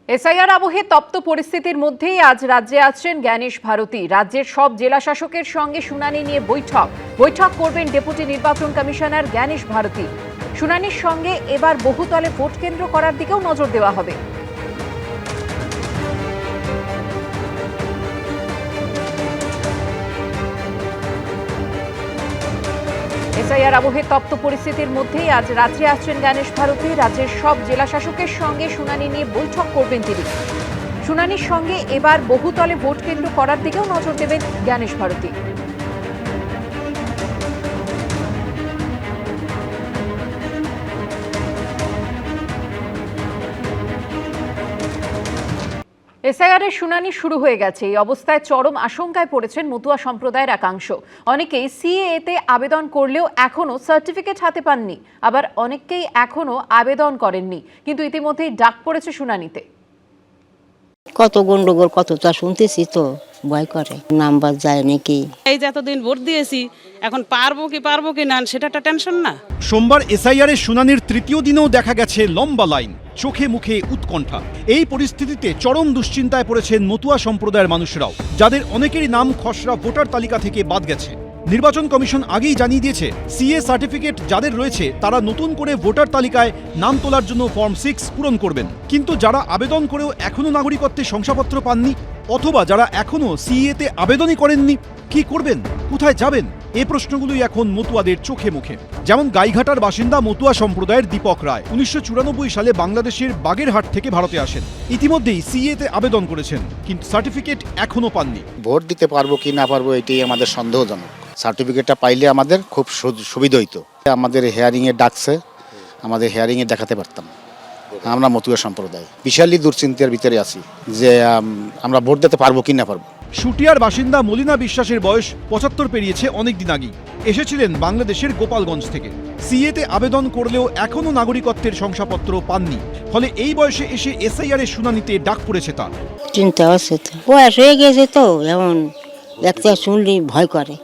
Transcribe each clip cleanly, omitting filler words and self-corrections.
SIR আবহে তপ্ত পরিস্থিতির মধ্যেই আজ রাজ্যে আসছেন জ্ঞানেশ ভারতী। রাজ্যের সব জেলা শাসকের সঙ্গে শুনানি নিয়ে বৈঠক করবেন ডেপুটি নির্বাচন কমিশনার জ্ঞানেশ ভারতী। শুনানির সঙ্গে এবার বহুতলে ভোট কেন্দ্র করার দিকেও নজর দেওয়া হবে। এসআইআর আবহে তপ্ত পরিস্থিতির মধ্যেই আজ রাজ্যে আসছেন জ্ঞানেশ ভারতী। রাজ্যের সব জেলা শাসকের সঙ্গে শুনানি নিয়ে বৈঠক করবেন তিনি। শুনানির সঙ্গে এবার বহুতলে ভোট কেন্দ্র করার দিকেও নজর দেবেন জ্ঞানেশ ভারতী। এসআইআর এর শুনানি শুরু হয়ে গেছে। এই অবস্থায় চরম আশঙ্কায় পড়েছেন মতুয়া সম্প্রদায়ের একাংশ। অনেকেই সিএএতে আবেদন করলেও এখনো সার্টিফিকেট হাতে পাননি, আবার অনেকেই এখনো আবেদন করেননি, কিন্তু ইতিমধ্যেই ডাক পড়েছে শুনানিতে। কত গন্ডগোল কতটা শুনতেছি, তো ভয় করে নাম্বার যায় নাকি। এই যে এতদিন ভোট দিয়েছি, এখন পারবো কি না সেটা একটা টেনশন না। সোমবার এসআইআর এর শুনানির তৃতীয় দিনেও দেখা গেছে লম্বা লাইন, চোখে মুখে উৎকণ্ঠা। এই পরিস্থিতিতে চরম দুশ্চিন্তায় পড়েছেন মতুয়া সম্প্রদায়ের মানুষরাও, যাদের অনেকেরই নাম খসড়া ভোটার তালিকা থেকে বাদ গেছে। নির্বাচন কমিশন আগেই জানিয়ে দিয়েছে, সিএ সার্টিফিকেট যাদের রয়েছে তারা নতুন করে ভোটার তালিকায় নাম তোলার জন্য ফর্ম 6 পূরণ করবেন। কিন্তু যারা আবেদন করেও এখনো নাগরিকত্বের শংসাপত্র পাননি, অথবা যারা এখনো সিএতে আবেদনই করেননি, কি করবেন, কোথায় যাবেন, এই প্রশ্নগুলোই এখন মতুয়াদের চোখে মুখে। যেমন গাইঘাটার বাসিন্দা মতুয়া সম্প্রদায়ের দীপক রায় 1994 সালে বাংলাদেশের বাগেরহাট থেকে ভারতে আসেন। ইতিমধ্যেই সিএতে আবেদন করেছেন, কিন্তু সার্টিফিকেট এখনো পাননি। ভোট দিতে পারবো কি না পারবো এটাই আমাদের সন্দেহজনক। সার্টিফিকেটটা পাইলে আমাদের খুব সুবিধা হইতো। আমাদের হেয়ারিংয়ে ডাকছে, আমাদের হেয়ারিংয়ে দেখাতে পারতাম। আমরা মতুয়া সম্প্রদায় বিশালই দুশ্চিন্তার ভিতরে আছি যে আমরা ভোট দিতে পারবো কি না পারবো। শুটিয়ার বাসিন্দা মলিনা বিশ্বাসের বয়স 75 পেরিয়েছে অনেকদিন আগেই। এসেছিলেন বাংলাদেশের গোপালগঞ্জ থেকে। সিএতে আবেদন করলেও এখনো নাগরিকত্বের শংসাপত্র পাননি। ফলে এই বয়সে এসে এসআইআর এর শুনানিতে ডাক পড়েছে তার। চিন্তা হচ্ছে, তো বয়স হয়ে গেছে, তো এমন একটা শুনলেই ভয় করে।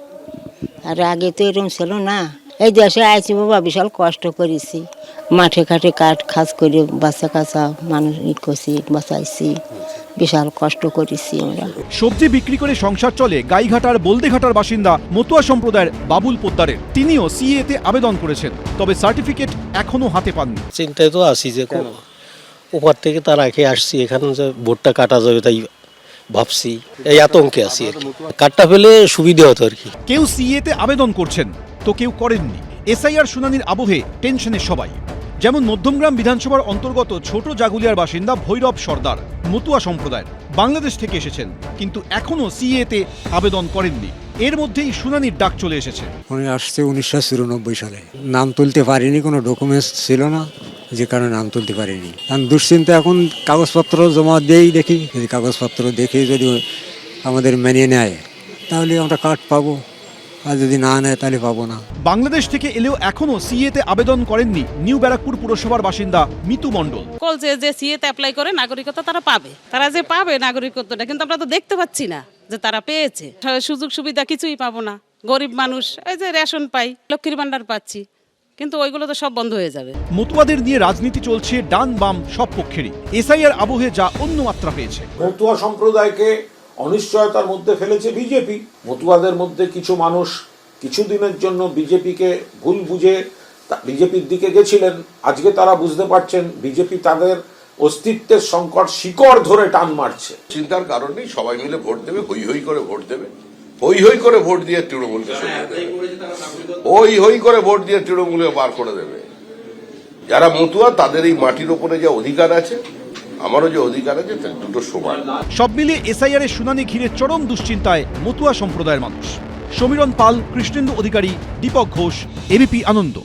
আর আগে তো এরকম ছিল না। এই দেশে আইছি বাবা, বিশাল কষ্ট করেছি, মাঠে ঘাটে খাস করে বাচ্চা কাচ্চা মানুষ করছি, বাঁচাইছি, বিশাল কষ্ট করেছি আমরা। সবজি বিক্রি করে সংসার চলে গাইঘাটার বলদেঘাটার বাসিন্দা মতুয়া সম্প্রদায়ের বাবুল পোদ্দারের। তিনিও সিএতে আবেদন করেছেন, তবে সার্টিফিকেট এখনো হাতে পাননি। চিন্তায় তো আছি যে ওপার থেকে তার আগে আসছি, এখানে যে ভোটটা কাটা যাবে তাই ভাবছি, এই আতঙ্কে আছি। কাটটা পেলে সুবিধা হতো আর কি। কেউ সিএতে আবেদন করছেন, তো কেউ করেননি। এসআইআর শুনানির আবহে টেনশনে সবাই। যেমন মধ্যমগ্রাম বিধানসভার অন্তর্গত ছোট জাগুলিয়ার বাসিন্দা ভৈরব সর্দার মতুয়া সম্প্রদায়ের, বাংলাদেশ থেকে এসেছেন, কিন্তু এখনো সিএতে আবেদন করেননি। এর মধ্যেই শুনানির ডাক চলে এসেছে। উনি আসছে 1994 সালে। নাম তুলতে পারিনি, কোনো ডকুমেন্টস ছিল না, যে কারণে নাম তুলতে পারিনি। কারণ দুশ্চিন্তা, এখন কাগজপত্র জমা দিয়েই দেখি, যদি কাগজপত্র দেখে যদি আমাদের মেনে নেয় তাহলে আমরা কার্ড পাবো, আর যদি না নেয় তাহলে পাবো না। বাংলাদেশ থেকে এলেও এখনো সিএতে আবেদন করেননি নিউ ব্যারাকপুর পুরসভার বাসিন্দা মিতু মণ্ডল। বলছে যে সিএতে অ্যাপ্লাই করে নাগরিকত্ব তারা পাবে, তারা যে পাবে নাগরিকত্বটা, কিন্তু আমরা তো দেখতে পাচ্ছি না যে তারা পেয়েছে। সুযোগ সুবিধা কিছুই পাবো না। গরিব মানুষ, এই যে রেশন পাই, লক্ষ্মীর ভান্ডার পাচ্ছি, কিন্তু ওইগুলো তো সব বন্ধ হয়ে যাবে। মতুয়াদের নিয়ে রাজনীতি চলছে ডান বাম সব পক্ষেরই। এসআইআর আবহে যা অন্য মাত্রা পেয়েছে। মতুয়া সম্প্রদায়কে অনিশ্চয়তার মধ্যে ফেলেছে বিজেপি। মতুয়াদের মধ্যে কিছু মানুষ কিছুদিনের জন্য বিজেপিকে ভুল বুঝে বিজেপির দিকে গেছিলেন। আজকে তারা বুঝতে পারছেন বিজেপি তাদের অস্তিত্বের সংকট শিকড় ধরে টান মারছে। চিন্তার কারণেই সবাই মিলে ভোট দেবে, হই হই করে ভোট দেবে, হই হই করে ভোট দিয়ে তৃণমূলকে সরিয়ে দেবে, হই হই করে ভোট দিয়ে তৃণমূলকে বার করে দেবে। যারা মতুয়া তাদের এই মাটির ওপরে যে অধিকার আছে, আমারও যে অধিকার আছে, দুটো সমান। সব মিলিয়ে এসআইআর এর শুনানি ঘিরে চরম দুশ্চিন্তায় মতুয়া সম্প্রদায়ের মানুষ। সমীরণ পাল, কৃষ্ণেন্দু অধিকারী, দীপক ঘোষ, এবিপি আনন্দ।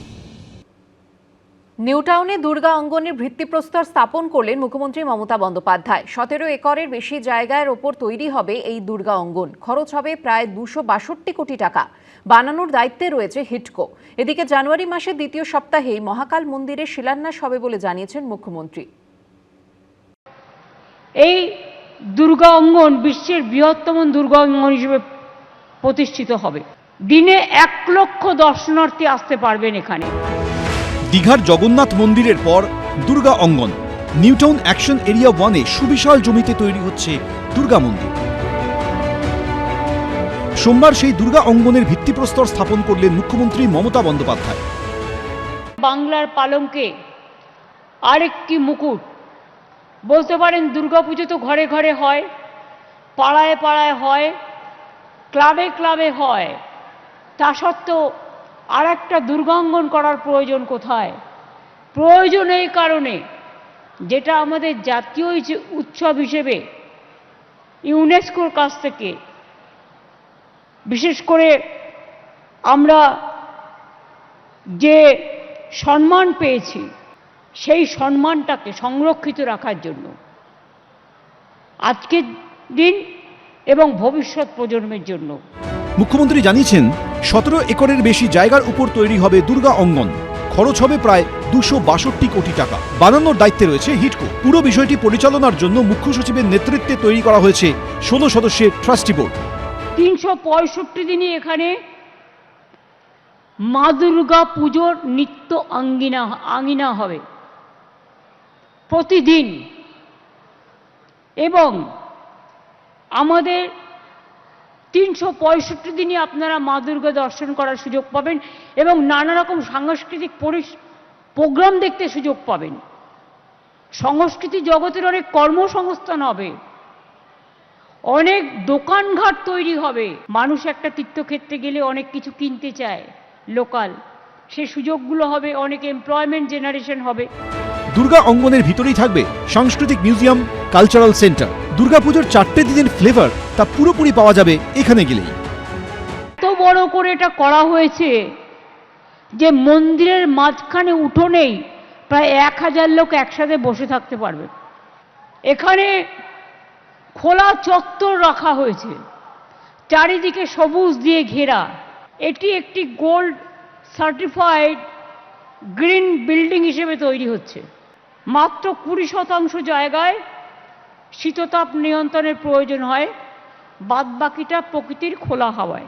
নিউটাউনে দুর্গা অঙ্গনের ভিত্তিপ্রস্তর স্থাপন করলেন মুখ্যমন্ত্রী মমতা বন্দ্যোপাধ্যায়। 17 একরের বেশি জায়গার ওপর তৈরি হবে এই দুর্গা অঙ্গন। খরচ হবে প্রায় 262 কোটি টাকা। বানানোর দায়িত্বে রয়েছে হিটকো। এদিকে জানুয়ারি মাসের দ্বিতীয় সপ্তাহেই মহাকাল মন্দিরের শিলান্যাস হবে বলে জানিয়েছেন মুখ্যমন্ত্রী। এই দুর্গা অঙ্গন বিশ্বের বৃহত্তম দুর্গা অঙ্গন হিসেবে প্রতিষ্ঠিত হবে। দিনে 1 লক্ষ দর্শনার্থী আসতে পারবেন এখানে। দীঘার জগন্নাথ মন্দিরের পর দুর্গা অঙ্গন, নিউটাউন অ্যাকশন এরিয়া 1-এ সুবিশাল জমিতে তৈরি হচ্ছে দুর্গা মন্দির। সোমবার সেই দুর্গা অঙ্গনের ভিত্তিপ্রস্তর স্থাপন করলেন মুখ্যমন্ত্রী মমতা বন্দ্যোপাধ্যায়। বাংলার পালঙ্কে আরেকটি মুকুট বলতে পারেন। দুর্গাপুজো তো ঘরে ঘরে হয়, পাড়ায় পাড়ায় হয়, ক্লাবে ক্লাবে হয়। তা সত্ত্বেও আর একটা দুর্গাঙ্গন করার প্রয়োজন কোথায়? প্রয়োজন এই কারণে, যেটা আমাদের জাতীয় উৎসব হিসেবে ইউনেস্কোর কাছ থেকে বিশেষ করে আমরা যে সম্মান পেয়েছি, সেই সম্মানটাকে সংরক্ষিত রাখার জন্য আজকের দিন এবং ভবিষ্যৎ প্রজন্মের জন্য। মুখ্যমন্ত্রী জানিয়েছেন 17 একরের বেশি জায়গার উপর তৈরি হবে দুর্গা অঙ্গন। খরচ হবে প্রায় 262 কোটি টাকা। বানানোর দায়িত্বে রয়েছে হিডকো। পুরো বিষয়টি পরিচালনার জন্য মুখ্য সচিবের নেতৃত্বে তৈরি করা হয়েছে 16 সদস্যের ট্রাস্টি বোর্ড। 365 দিনই এখানে মা দুর্গা পুজোর নিত্য আঙ্গিনা হবে প্রতিদিন, এবং আমাদের 365 দিনই আপনারা মা দুর্গা দর্শন করার সুযোগ পাবেন এবং নানা রকম সাংস্কৃতিক প্রোগ্রাম দেখতে সুযোগ পাবেন। সংস্কৃতি জগতের অনেক কর্মসংস্থান হবে, অনেক দোকানঘাট তৈরি হবে। মানুষ একটা তীর্থক্ষেত্রে গেলে অনেক কিছু কিনতে চায় লোকাল, সে সুযোগগুলো হবে, অনেক এমপ্লয়মেন্ট জেনারেশন হবে। দুর্গা অঙ্গনের ভিতরেই থাকবে সাংস্কৃতিক মিউজিয়াম, কালচারাল সেন্টার। দুর্গাপুজোর 4টে দিনের ফ্লেভার তা পুরোপুরি পাওয়া যাবে এখানে গেলেই। এত বড় করে এটা করা হয়েছে যে মন্দিরের মাঝখানে উঠোনেই প্রায় 1000 লোক একসাথে বসে থাকতে পারবে। এখানে খোলা চত্বর রাখা হয়েছে, চারিদিকে সবুজ দিয়ে ঘেরা। এটি একটি গোল্ড সার্টিফাইড গ্রিন বিল্ডিং হিসেবে তৈরি হচ্ছে। মাত্র 20% জায়গায় শীততাপ নিয়ন্ত্রণের প্রয়োজন হয়, বাদবাকিটা প্রকৃতির খোলা হাওয়ায়।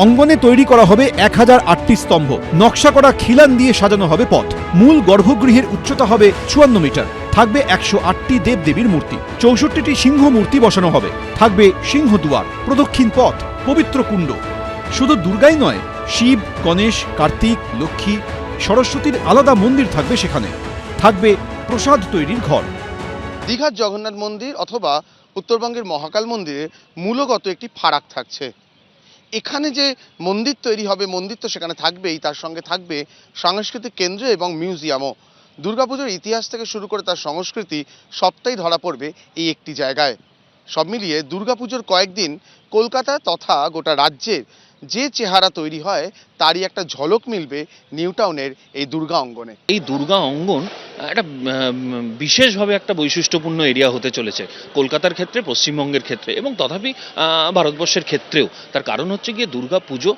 অঙ্গনে তৈরি করা হবে 1008টি স্তম্ভ। নকশা করা খিলান দিয়ে সাজানো হবে পথ। মূল গর্ভগৃহের উচ্চতা হবে 54 মিটার। থাকবে 108টি দেবদেবীর মূর্তি, 64টি সিংহ মূর্তি বসানো হবে। থাকবে সিংহদুয়ার, প্রদক্ষিণ পথ, পবিত্র কুণ্ড। শুধু দুর্গাই নয়, শিব, গণেশ, কার্তিক, লক্ষ্মী, সরস্বতীর আলাদা মন্দির থাকবে সেখানে। থাকবে প্রসাদ তৈরির ঘর। দীঘার জগন্নাথ মন্দির অথবা উত্তরবঙ্গের মহাকাল মন্দিরে মূলগত একটি ফারাক থাকছে। এখানে যে মন্দির তৈরি হবে, মন্দির তো সেখানে থাকবেই, তার সঙ্গে থাকবে সাংস্কৃতিক কেন্দ্র এবং মিউজিয়ামও। দুর্গাপুজোর ইতিহাস থেকে শুরু করে তার সংস্কৃতি সবটাই ধরা পড়বে এই একটি জায়গায়। সব মিলিয়ে দুর্গাপুজোর কয়েকদিন কলকাতা তথা গোটা রাজ্যের যে চেহারা তৈরি হয় তারই একটা ঝলক মিলবে নিউটাউনের এই দুর্গা অঙ্গনে। এই দুর্গা অঙ্গন একটা বিশেষভাবে একটা বৈশিষ্ট্যপূর্ণ এরিয়া হতে চলেছে কলকাতার ক্ষেত্রে, পশ্চিমবঙ্গের ক্ষেত্রে এবং তথাপি ভারতবর্ষের ক্ষেত্রেও। তার কারণ হচ্ছে গিয়ে দুর্গা পুজো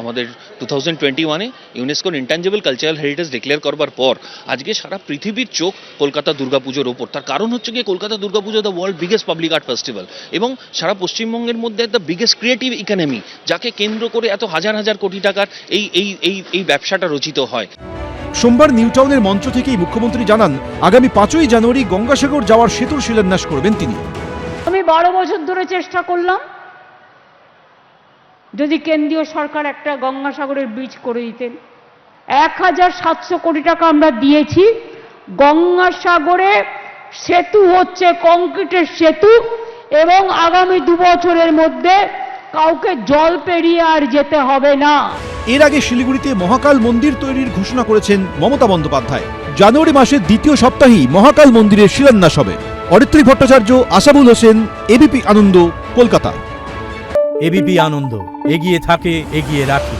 আমাদের 2021-এ ইউনেস্কোর ইনট্যাঞ্জেবল কালচারাল হেরিটেজ ডিক্লেয়ার করবার পর আজকে সারা পৃথিবীর চোখ কলকাতা দুর্গাপুজোর ওপর। তার কারণ হচ্ছে গিয়ে Kolkata Durga Puja the world biggest public art festival এবং সারা পশ্চিমবঙ্গের মধ্যে দ্য বিগেস্ট ক্রিয়েটিভ ইকোনমি, যাকে কেন্দ্র করে এত হাজার হাজার কোটি টাকার এই ব্যবসাটা রচিত হয়। সোমবার নিউটাউনের মঞ্চ থেকেই মুখ্যমন্ত্রী জানান, আগামী 5ই জানুয়ারি গঙ্গাসাগর যাওয়ার সেতুর শিলান্যাস করবেন তিনি। আমি 12 বছর ধরে চেষ্টা করলাম, যদি কেন্দ্রীয় সরকার একটা গঙ্গাসাগরের ব্রিজ করে দিতেন। 1700 কোটি টাকা আমরা দিয়েছি। গঙ্গাসাগরে সেতু হচ্ছে, কংক্রিটের সেতু, এবং আগামী 2 বছরের মধ্যে কাউকে জল পেরিয়ে আর যেতে হবে না। এর আগে শিলিগুড়িতে মহাকাল মন্দির তৈরির ঘোষণা করেছেন মমতা বন্দ্যোপাধ্যায়। জানুয়ারি মাসের দ্বিতীয় সপ্তাহেই মহাকাল মন্দিরের শিলান্যাস হবে। অরিত্রী ভট্টাচার্য, আসাবুল হোসেন, এবিপি আনন্দ, কলকাতা। এবিপি আনন্দ, এগিয়ে থাকে, এগিয়ে রাখে।